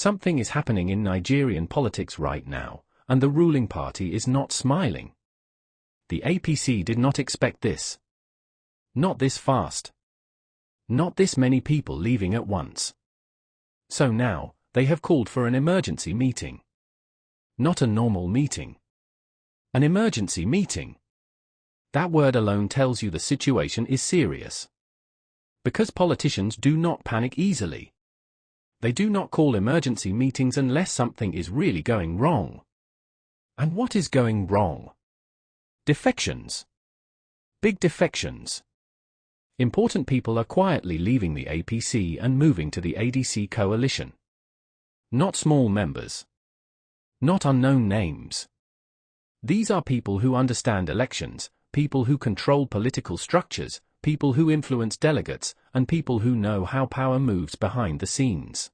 Something is happening in Nigerian politics right now, and the ruling party is not smiling. The APC did not expect this. Not this fast. Not this many people leaving at once. So now, they have called for an emergency meeting. Not a normal meeting. An emergency meeting. That word alone tells you the situation is serious. Because politicians do not panic easily. They do not call emergency meetings unless something is really going wrong. And what is going wrong? Defections. Big defections. Important people are quietly leaving the APC and moving to the ADC coalition. Not small members. Not unknown names. These are people who understand elections, people who control political structures, people who influence delegates, and people who know how power moves behind the scenes.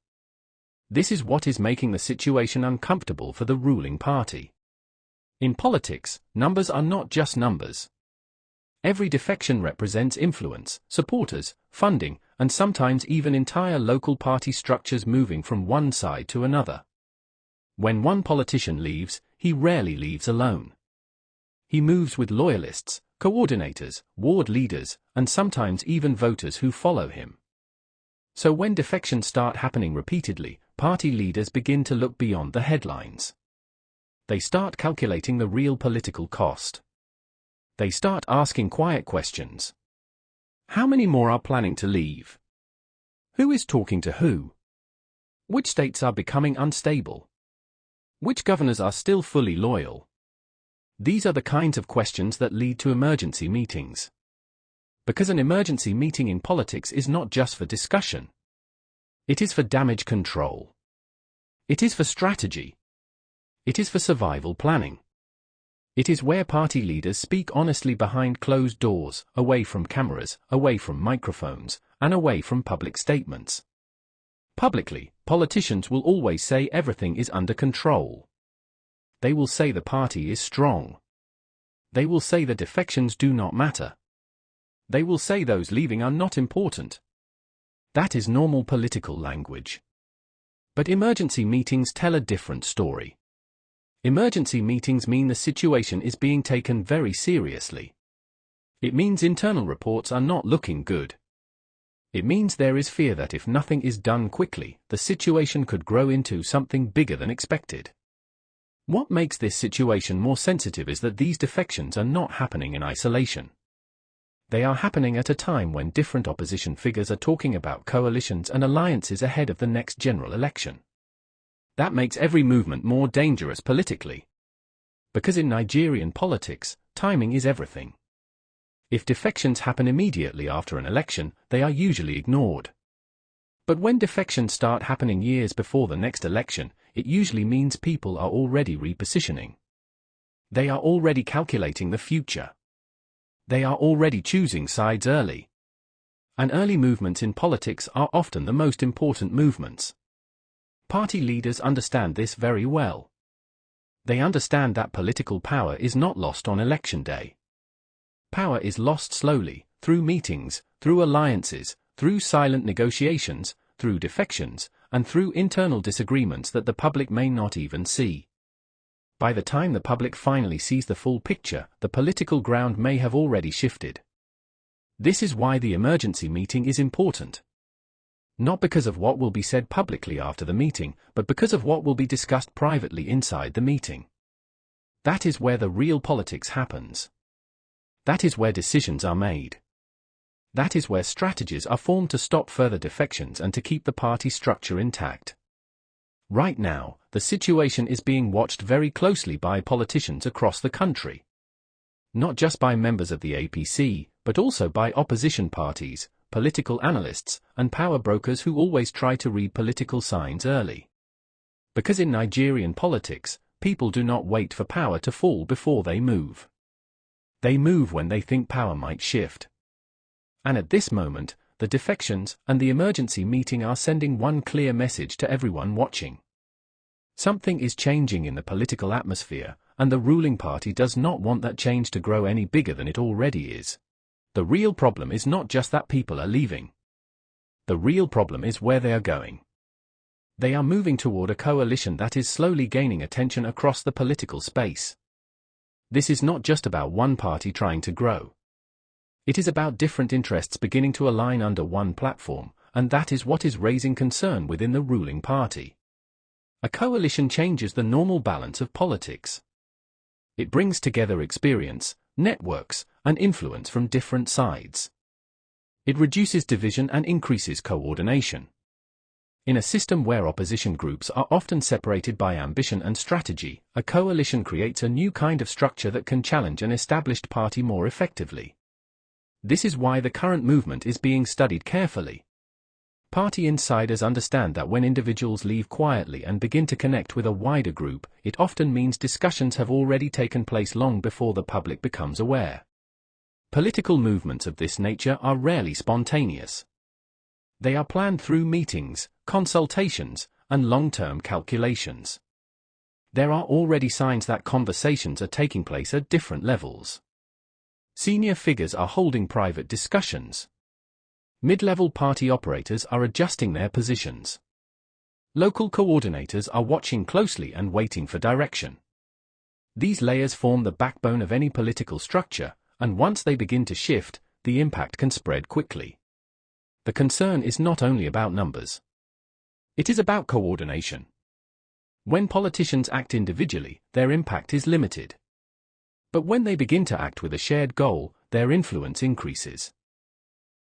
This is what is making the situation uncomfortable for the ruling party. In politics, numbers are not just numbers. Every defection represents influence, supporters, funding, and sometimes even entire local party structures moving from one side to another. When one politician leaves, he rarely leaves alone. He moves with loyalists, coordinators, ward leaders, and sometimes even voters who follow him. So when defections start happening repeatedly, party leaders begin to look beyond the headlines. They start calculating the real political cost. They start asking quiet questions. How many more are planning to leave? Who is talking to who? Which states are becoming unstable? Which governors are still fully loyal? These are the kinds of questions that lead to emergency meetings. Because an emergency meeting in politics is not just for discussion. It is for damage control. It is for strategy. It is for survival planning. It is where party leaders speak honestly behind closed doors, away from cameras, away from microphones, and away from public statements. Publicly, politicians will always say everything is under control. They will say the party is strong. They will say the defections do not matter. They will say those leaving are not important. That is normal political language. But emergency meetings tell a different story. Emergency meetings mean the situation is being taken very seriously. It means internal reports are not looking good. It means there is fear that if nothing is done quickly, the situation could grow into something bigger than expected. What makes this situation more sensitive is that these defections are not happening in isolation. They are happening at a time when different opposition figures are talking about coalitions and alliances ahead of the next general election. That makes every movement more dangerous politically. Because in Nigerian politics, timing is everything. If defections happen immediately after an election, they are usually ignored. But when defections start happening years before the next election, it usually means people are already repositioning. They are already calculating the future. They are already choosing sides early. And early movements in politics are often the most important movements. Party leaders understand this very well. They understand that political power is not lost on election day. Power is lost slowly, through meetings, through alliances, through silent negotiations, through defections, and through internal disagreements that the public may not even see. By the time the public finally sees the full picture, the political ground may have already shifted. This is why the emergency meeting is important. Not because of what will be said publicly after the meeting, but because of what will be discussed privately inside the meeting. That is where the real politics happens. That is where decisions are made. That is where strategies are formed to stop further defections and to keep the party structure intact. Right now, the situation is being watched very closely by politicians across the country. Not just by members of the APC, but also by opposition parties, political analysts, and power brokers who always try to read political signs early. Because in Nigerian politics, people do not wait for power to fall before they move. They move when they think power might shift. And at this moment, the defections and the emergency meeting are sending one clear message to everyone watching. Something is changing in the political atmosphere, and the ruling party does not want that change to grow any bigger than it already is. The real problem is not just that people are leaving. The real problem is where they are going. They are moving toward a coalition that is slowly gaining attention across the political space. This is not just about one party trying to grow. It is about different interests beginning to align under one platform, and that is what is raising concern within the ruling party. A coalition changes the normal balance of politics. It brings together experience, networks, and influence from different sides. It reduces division and increases coordination. In a system where opposition groups are often separated by ambition and strategy, a coalition creates a new kind of structure that can challenge an established party more effectively. This is why the current movement is being studied carefully. Party insiders understand that when individuals leave quietly and begin to connect with a wider group, it often means discussions have already taken place long before the public becomes aware. Political movements of this nature are rarely spontaneous. They are planned through meetings, consultations, and long-term calculations. There are already signs that conversations are taking place at different levels. Senior figures are holding private discussions. Mid-level party operators are adjusting their positions. Local coordinators are watching closely and waiting for direction. These layers form the backbone of any political structure, and once they begin to shift, the impact can spread quickly. The concern is not only about numbers. It is about coordination. When politicians act individually, their impact is limited. But when they begin to act with a shared goal, their influence increases.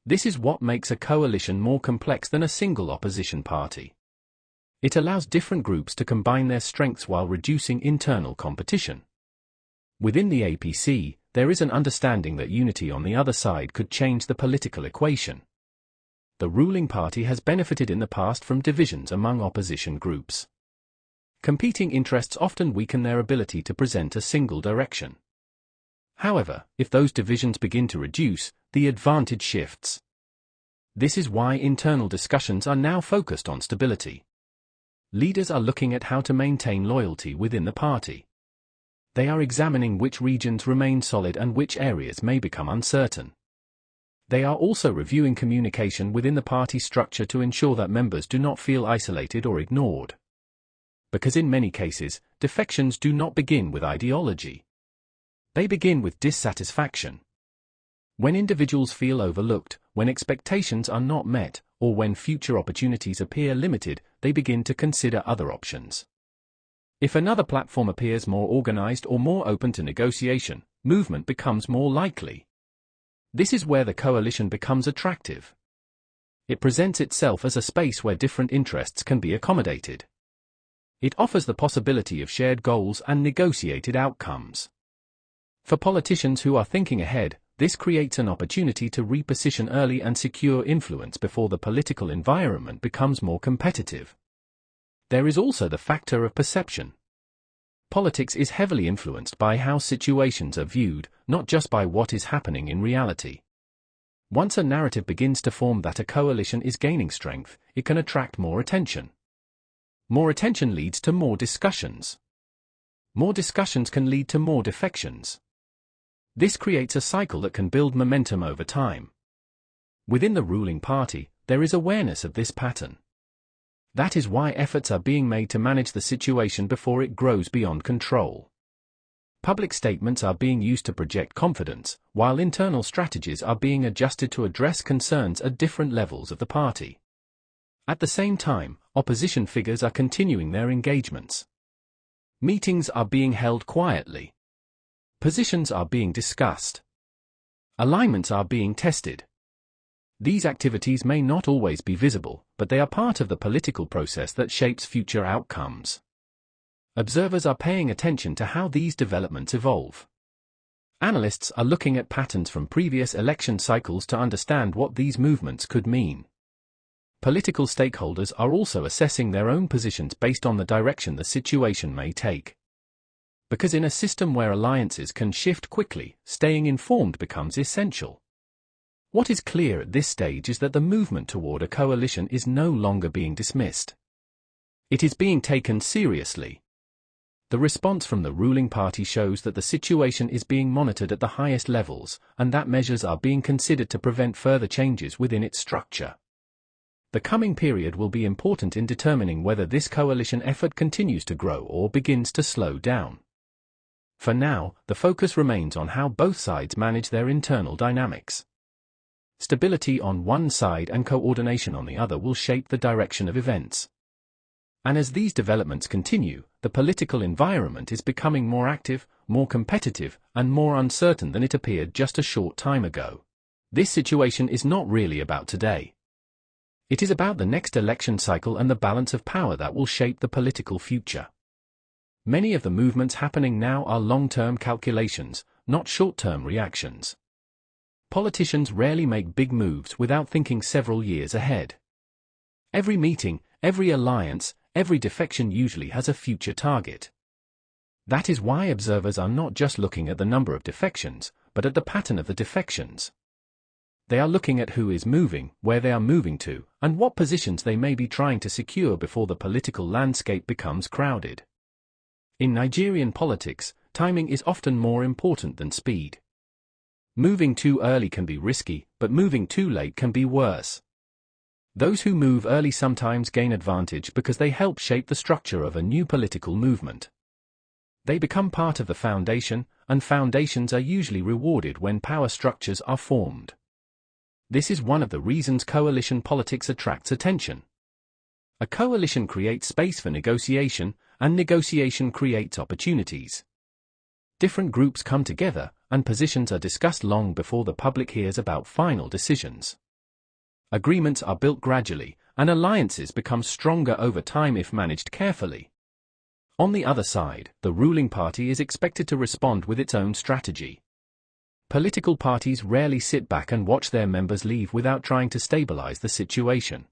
This is what makes a coalition more complex than a single opposition party. It allows different groups to combine their strengths while reducing internal competition. Within the APC, there is an understanding that unity on the other side could change the political equation. The ruling party has benefited in the past from divisions among opposition groups. Competing interests often weaken their ability to present a single direction. However, if those divisions begin to reduce, the advantage shifts. This is why internal discussions are now focused on stability. Leaders are looking at how to maintain loyalty within the party. They are examining which regions remain solid and which areas may become uncertain. They are also reviewing communication within the party structure to ensure that members do not feel isolated or ignored. Because in many cases, defections do not begin with ideology. They begin with dissatisfaction. When individuals feel overlooked, when expectations are not met, or when future opportunities appear limited, they begin to consider other options. If another platform appears more organized or more open to negotiation, movement becomes more likely. This is where the coalition becomes attractive. It presents itself as a space where different interests can be accommodated. It offers the possibility of shared goals and negotiated outcomes. For politicians who are thinking ahead, this creates an opportunity to reposition early and secure influence before the political environment becomes more competitive. There is also the factor of perception. Politics is heavily influenced by how situations are viewed, not just by what is happening in reality. Once a narrative begins to form that a coalition is gaining strength, it can attract more attention. More attention leads to more discussions. More discussions can lead to more defections. This creates a cycle that can build momentum over time. Within the ruling party, there is awareness of this pattern. That is why efforts are being made to manage the situation before it grows beyond control. Public statements are being used to project confidence, while internal strategies are being adjusted to address concerns at different levels of the party. At the same time, opposition figures are continuing their engagements. Meetings are being held quietly. Positions are being discussed. Alignments are being tested. These activities may not always be visible, but they are part of the political process that shapes future outcomes. Observers are paying attention to how these developments evolve. Analysts are looking at patterns from previous election cycles to understand what these movements could mean. Political stakeholders are also assessing their own positions based on the direction the situation may take. Because in a system where alliances can shift quickly, staying informed becomes essential. What is clear at this stage is that the movement toward a coalition is no longer being dismissed. It is being taken seriously. The response from the ruling party shows that the situation is being monitored at the highest levels, and that measures are being considered to prevent further changes within its structure. The coming period will be important in determining whether this coalition effort continues to grow or begins to slow down. For now, the focus remains on how both sides manage their internal dynamics. Stability on one side and coordination on the other will shape the direction of events. And as these developments continue, the political environment is becoming more active, more competitive, and more uncertain than it appeared just a short time ago. This situation is not really about today. It is about the next election cycle and the balance of power that will shape the political future. Many of the movements happening now are long-term calculations, not short-term reactions. Politicians rarely make big moves without thinking several years ahead. Every meeting, every alliance, every defection usually has a future target. That is why observers are not just looking at the number of defections, but at the pattern of the defections. They are looking at who is moving, where they are moving to, and what positions they may be trying to secure before the political landscape becomes crowded. In Nigerian politics, timing is often more important than speed. Moving too early can be risky, but moving too late can be worse. Those who move early sometimes gain advantage because they help shape the structure of a new political movement. They become part of the foundation, and foundations are usually rewarded when power structures are formed. This is one of the reasons coalition politics attracts attention. A coalition creates space for negotiation, and negotiation creates opportunities. Different groups come together, and positions are discussed long before the public hears about final decisions. Agreements are built gradually, and alliances become stronger over time if managed carefully. On the other side, the ruling party is expected to respond with its own strategy. Political parties rarely sit back and watch their members leave without trying to stabilize the situation.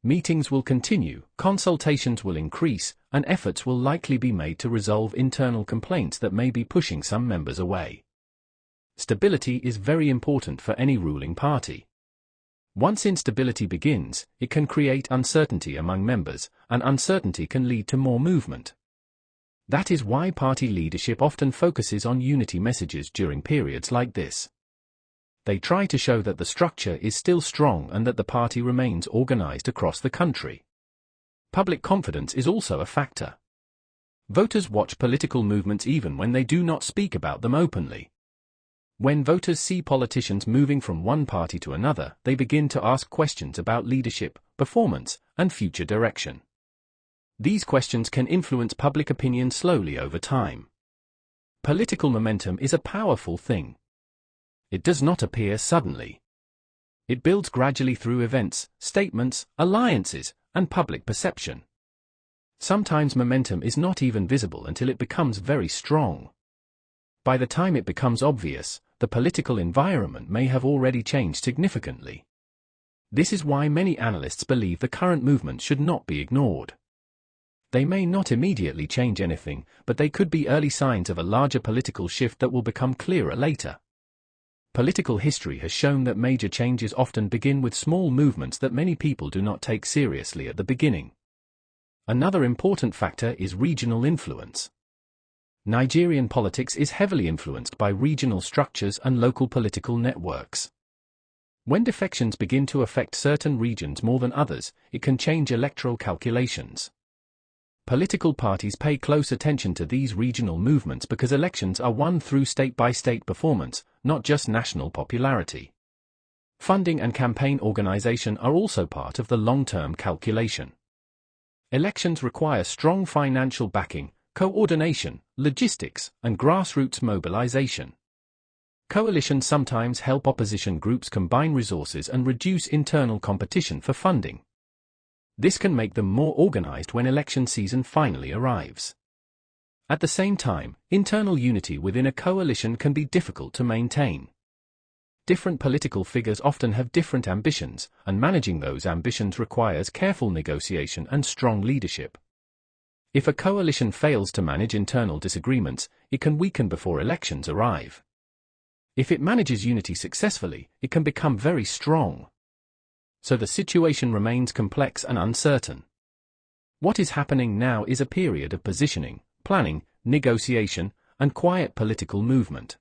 Meetings will continue, consultations will increase, and efforts will likely be made to resolve internal complaints that may be pushing some members away. Stability is very important for any ruling party. Once instability begins, it can create uncertainty among members, and uncertainty can lead to more movement. That is why party leadership often focuses on unity messages during periods like this. They try to show that the structure is still strong and that the party remains organized across the country. Public confidence is also a factor. Voters watch political movements even when they do not speak about them openly. When voters see politicians moving from one party to another, they begin to ask questions about leadership, performance, and future direction. These questions can influence public opinion slowly over time. Political momentum is a powerful thing. It does not appear suddenly. It builds gradually through events, statements, alliances, and public perception. Sometimes momentum is not even visible until it becomes very strong. By the time it becomes obvious, the political environment may have already changed significantly. This is why many analysts believe the current movement should not be ignored. They may not immediately change anything, but they could be early signs of a larger political shift that will become clearer later. Political history has shown that major changes often begin with small movements that many people do not take seriously at the beginning. Another important factor is regional influence. Nigerian politics is heavily influenced by regional structures and local political networks. When defections begin to affect certain regions more than others, it can change electoral calculations. Political parties pay close attention to these regional movements because elections are won through state-by-state performance, not just national popularity. Funding and campaign organization are also part of the long-term calculation. Elections require strong financial backing, coordination, logistics, and grassroots mobilization. Coalitions sometimes help opposition groups combine resources and reduce internal competition for funding. This can make them more organized when election season finally arrives. At the same time, internal unity within a coalition can be difficult to maintain. Different political figures often have different ambitions, and managing those ambitions requires careful negotiation and strong leadership. If a coalition fails to manage internal disagreements, it can weaken before elections arrive. If it manages unity successfully, it can become very strong. So the situation remains complex and uncertain. What is happening now is a period of positioning, planning, negotiation, and quiet political movement.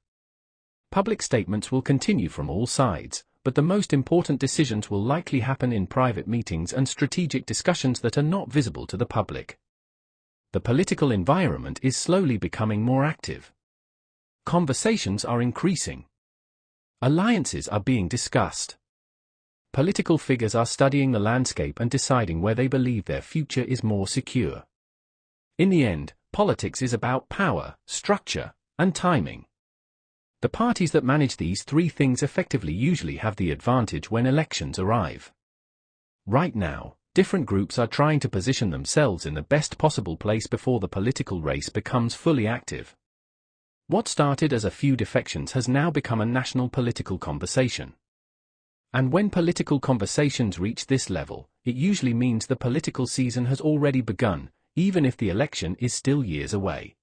Public statements will continue from all sides, but the most important decisions will likely happen in private meetings and strategic discussions that are not visible to the public. The political environment is slowly becoming more active. Conversations are increasing. Alliances are being discussed. Political figures are studying the landscape and deciding where they believe their future is more secure. In the end, politics is about power, structure, and timing. The parties that manage these three things effectively usually have the advantage when elections arrive. Right now, different groups are trying to position themselves in the best possible place before the political race becomes fully active. What started as a few defections has now become a national political conversation. And when political conversations reach this level, it usually means the political season has already begun, even if the election is still years away.